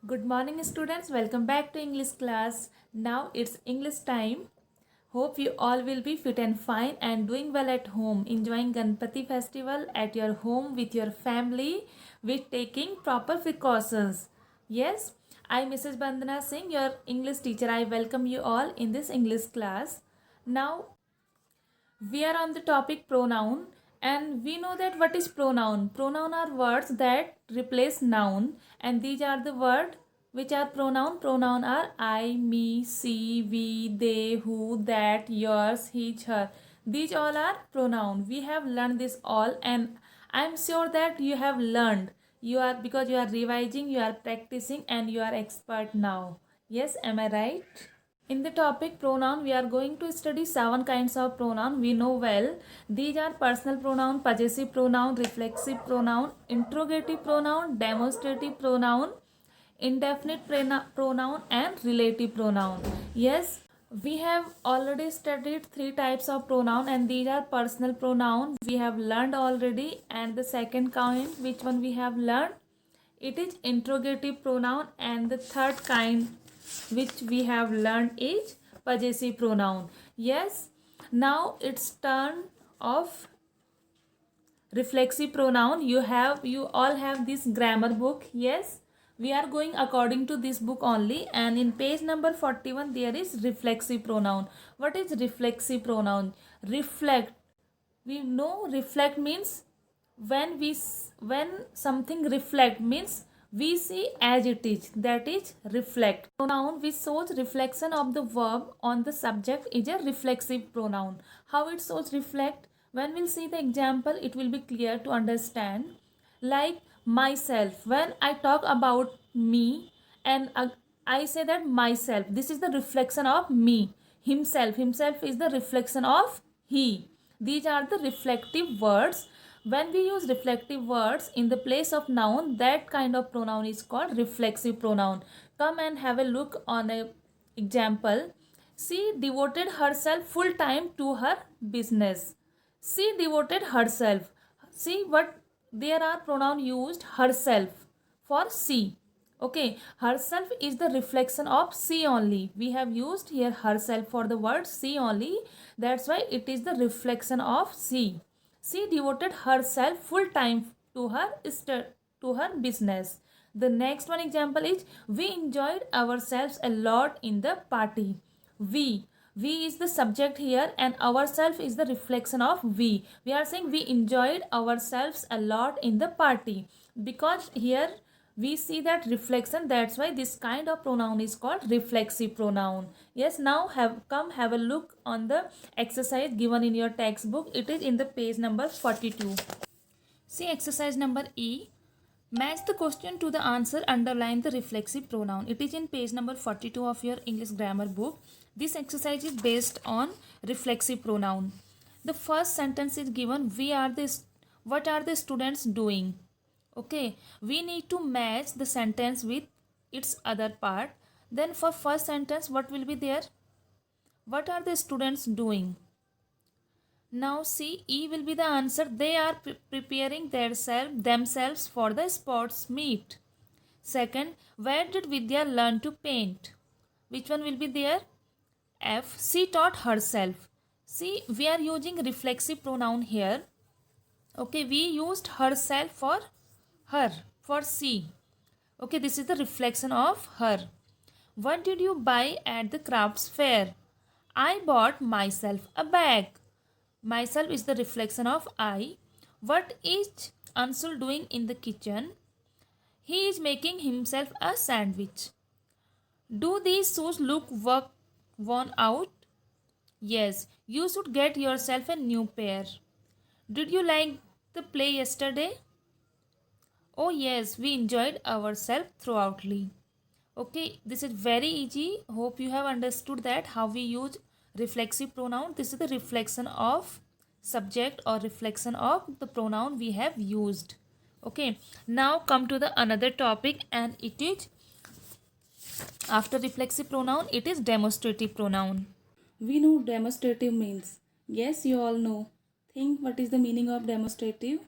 Good morning, students. Welcome back to English class. Now it's English time. Hope you all will be fit and fine and doing well at home, enjoying Ganpati festival at your home with your family with taking proper precautions. Yes, I Mrs. Bandana Singh, your English teacher. I welcome you all in this English class. Now we are on the topic pronoun, and we know that what is pronoun are words that replace noun, and these are the word which are pronoun are I, me, she, we, they, who, that, yours, his, her. These all are pronoun. We have learned this all, and I'm sure that you have learned. You are, because you are revising, you are practicing, and you are expert now. Yes, am I right? In the topic pronoun, we are going to study 7 kinds of pronoun. We know well. These are personal pronoun, possessive pronoun, reflexive pronoun, interrogative pronoun, demonstrative pronoun, indefinite pronoun, and relative pronoun. Yes, we have already studied 3 types of pronoun, and these are personal pronoun. We have learned already. And the second kind, which one we have learned? It is interrogative pronoun, and the third kind which we have learned is possessive pronoun. Yes, now it's turn of reflexive pronoun. You all have this grammar book. Yes, we are going according to this book only, and in page number 41 there is reflexive pronoun. What is reflexive pronoun? Reflect, we know reflect means when something reflect means we see as it is, that is reflect. Pronoun which shows reflection of the verb on the subject is a reflexive pronoun. How it shows reflect? When we'll see the example, it will be clear to understand. Like myself, when I talk about me, and I say that myself, this is the reflection of me. Himself is the reflection of he. These are the reflective words. When we use reflective words in the place of noun, that kind of pronoun is called reflexive pronoun. Come and have a look on a example. She devoted herself full time to her business. She devoted herself. See what there are pronoun used herself for she. Okay, herself is the reflection of she only. We have used here herself for the word she only. That's why it is the reflection of she. She devoted herself full time to her business. The next one example is we enjoyed ourselves a lot in the party. We is the subject here, and ourself is the reflection of we are saying we enjoyed ourselves a lot in the party, because here we see that reflection. That's why this kind of pronoun is called reflexive pronoun. Yes, now have a look on the exercise given in your textbook. It is in the page number 42. See exercise number E. Match the question to the answer, underline the reflexive pronoun. It is in page number 42 of your English grammar book. This exercise is based on reflexive pronoun. The first sentence is given, what are the students doing? Okay, we need to match the sentence with its other part. Then for first sentence, what will be there? What are the students doing? Now see, E will be the answer. They are preparing themselves for the sports meet. Second, where did Vidya learn to paint? Which one will be there? F. She taught herself. See, we are using reflexive pronoun here. Okay, we used herself for her, for she. Okay, this is the reflection of her. What did you buy at the crafts fair? I bought myself a bag. Myself is the reflection of I. What is Ansul doing in the kitchen? He is making himself a sandwich. Do these shoes look worn out? Yes, you should get yourself a new pair. Did you like the play yesterday? Oh yes, we enjoyed ourselves throughoutly. Okay, this is very easy. Hope you have understood that how we use reflexive pronoun. This is the reflection of subject or reflection of the pronoun we have used. Okay, now come to the another topic, and it is after reflexive pronoun, it is demonstrative pronoun. We know demonstrative means. Yes, you all know. Think what is the meaning of demonstrative?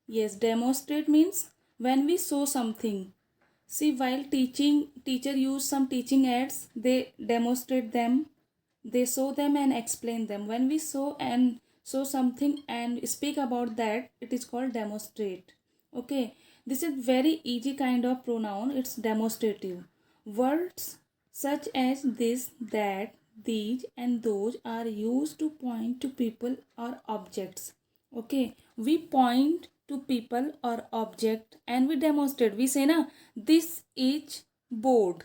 Yes, demonstrate means when we show something. See, while teaching, teacher use some teaching aids. They demonstrate them, they show them and explain them. When we show something and speak about that, it is called demonstrate. Okay, this is very easy kind of pronoun. It's demonstrative. Words such as this, that, these and those are used to point to people or objects. Okay, we point to people or object and we demonstrate. We say na, this is board,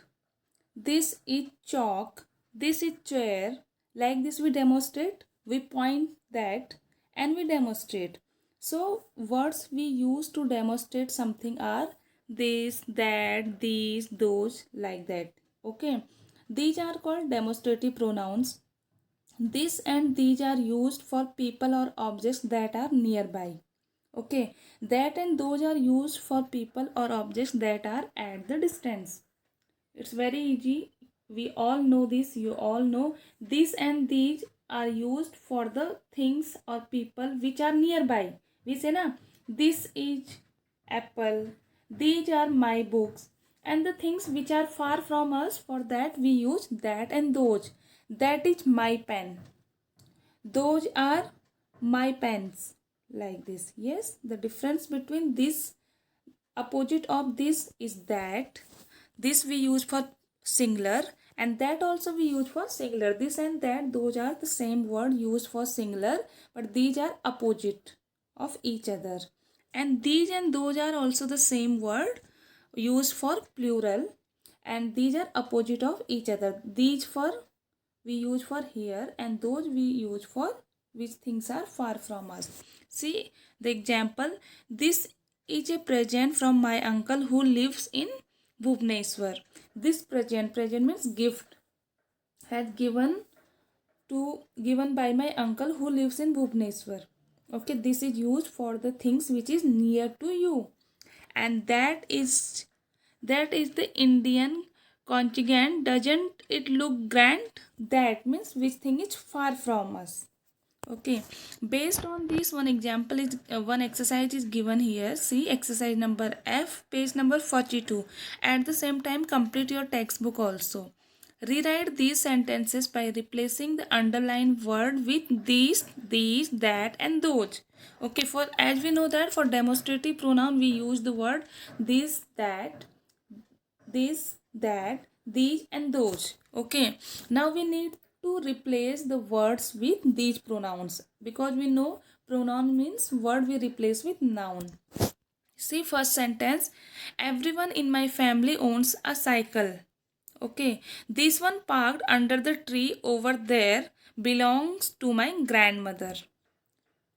this is chalk, this is chair. Like this we demonstrate, we point that and we demonstrate. So words we use to demonstrate something are this, that, these, those, like that. Okay, these are called demonstrative pronouns. This and these are used for people or objects that are nearby. Okay, that and those are used for people or objects that are at the distance. It's very easy. We all know this. You all know this and these are used for the things or people which are nearby. We say na, this is apple. These are my books. And the things which are far from us, for that we use that and those. That is my pen. Those are my pens. Like this. Yes, the difference between this, opposite of this is that. This we use for singular and that also we use for singular. This and that, those are the same word used for singular, but these are opposite of each other. And these and those are also the same word used for plural, and these are opposite of each other. These for we use for here and those we use for which things are far from us. See the example, this is a present from my uncle who lives in Bhubaneswar. This present means gift, has given by my uncle who lives in Bhubaneswar. Okay, this is used for the things which is near to you, and that is the Indian conjugate. Doesn't it look grand? That means which thing is far from us. Okay, based on this, one example is one exercise is given here. See exercise number F, page number 42. At the same time, complete your textbook also. Rewrite these sentences by replacing the underlined word with these, that and those. Okay, for as we know that for demonstrative pronoun we use the word this, that, these and those. Okay, now we need to replace the words with these pronouns, because we know pronoun means word we replace with noun. See first sentence, everyone in my family owns a cycle. Okay, this one parked under the tree over there belongs to my grandmother.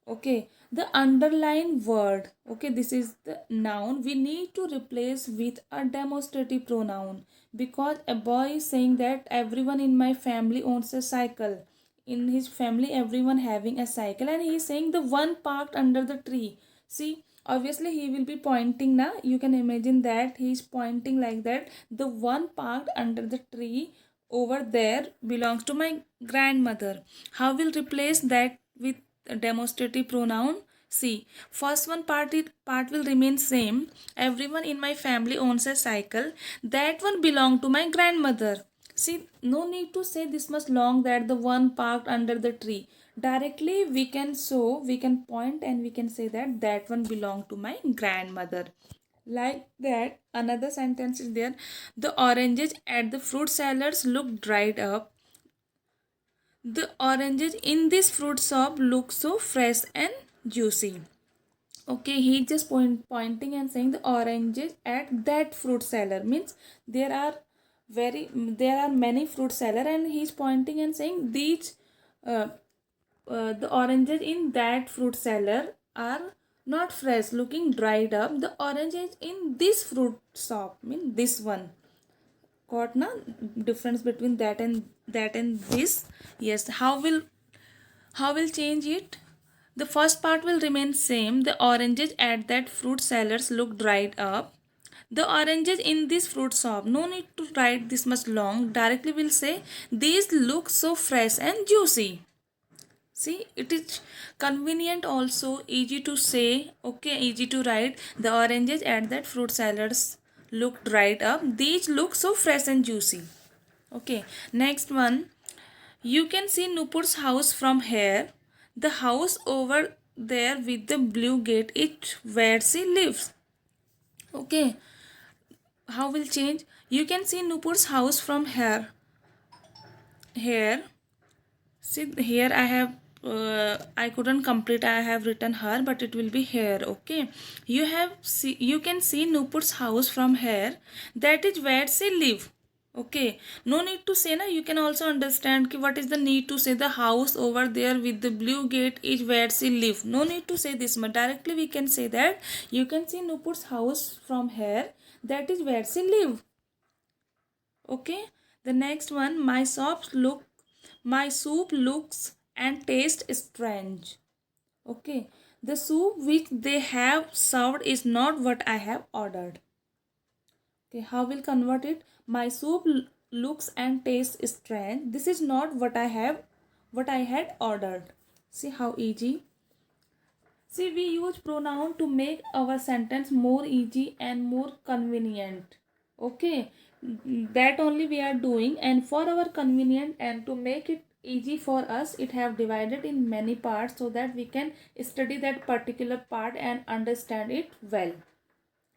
Okay, the underlined word, okay, this is the noun, we need to replace with a demonstrative pronoun, because a boy is saying that everyone in my family owns a cycle. In his family everyone having a cycle, and he is saying the one parked under the tree. See, obviously he will be pointing now. You can imagine that he is pointing like that, the one parked under the tree over there belongs to my grandmother. How will replace that with a demonstrative pronoun? See, first one part will remain same. Everyone in my family owns a cycle. That one belong to my grandmother. See, no need to say this much long that the one parked under the tree. Directly we can show, we can point and we can say that that one belong to my grandmother. Like that, another sentence is there. The oranges at the fruit sellers look dried up. The oranges in this fruit shop look so fresh and juicy. Okay, he just pointing and saying the oranges at that fruit seller, means there are many fruit seller, and he's pointing and saying these uh, the oranges in that fruit seller are not fresh, looking dried up. The oranges in this fruit shop, mean this one. Got na difference between that and this? Yes. How will change it? The first part will remain same. The oranges at that fruit sellers look dried up. The oranges in this fruit shop. No need to write this much long. Directly will say these look so fresh and juicy. See, it is convenient also, easy to say, okay, easy to write. The oranges at that fruit sellers look dried up. These look so fresh and juicy. Okay, next one. You can see Nupur's house from here. The house over there with the blue gate is where she lives. Okay, how will change? You can see Nupur's house from here. Here, see here I have I couldn't complete. I have written her, but it will be here. Okay, you can see Nupur's house from here. That is where she live. Okay, no need to say na. You can also understand ki what is the need to say the house over there with the blue gate is where she live. No need to say this, but directly we can say that you can see Nupur's house from here. That is where she live. Okay, the next one, my soup looks and tastes strange. Okay, the soup which they have served is not what I have ordered. Okay, how will convert it? My soup looks and tastes strange. This is not what I had ordered. See how easy. See, we use pronoun to make our sentence more easy and more convenient. Okay, that only we are doing, and for our convenient and to make it easy for us, it have divided in many parts so that we can study that particular part and understand it well.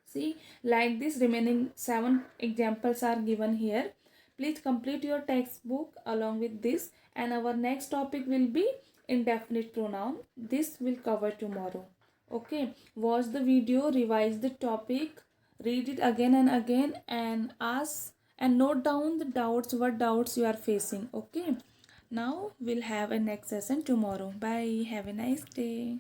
See, like this remaining 7 examples are given here. Please complete your textbook along with this, and our next topic will be indefinite pronoun. This will cover tomorrow. Okay, watch the video, revise the topic, read it again and again, and ask and note down the doubts, what doubts you are facing. Okay, now we'll have a next session tomorrow. Bye, have a nice day.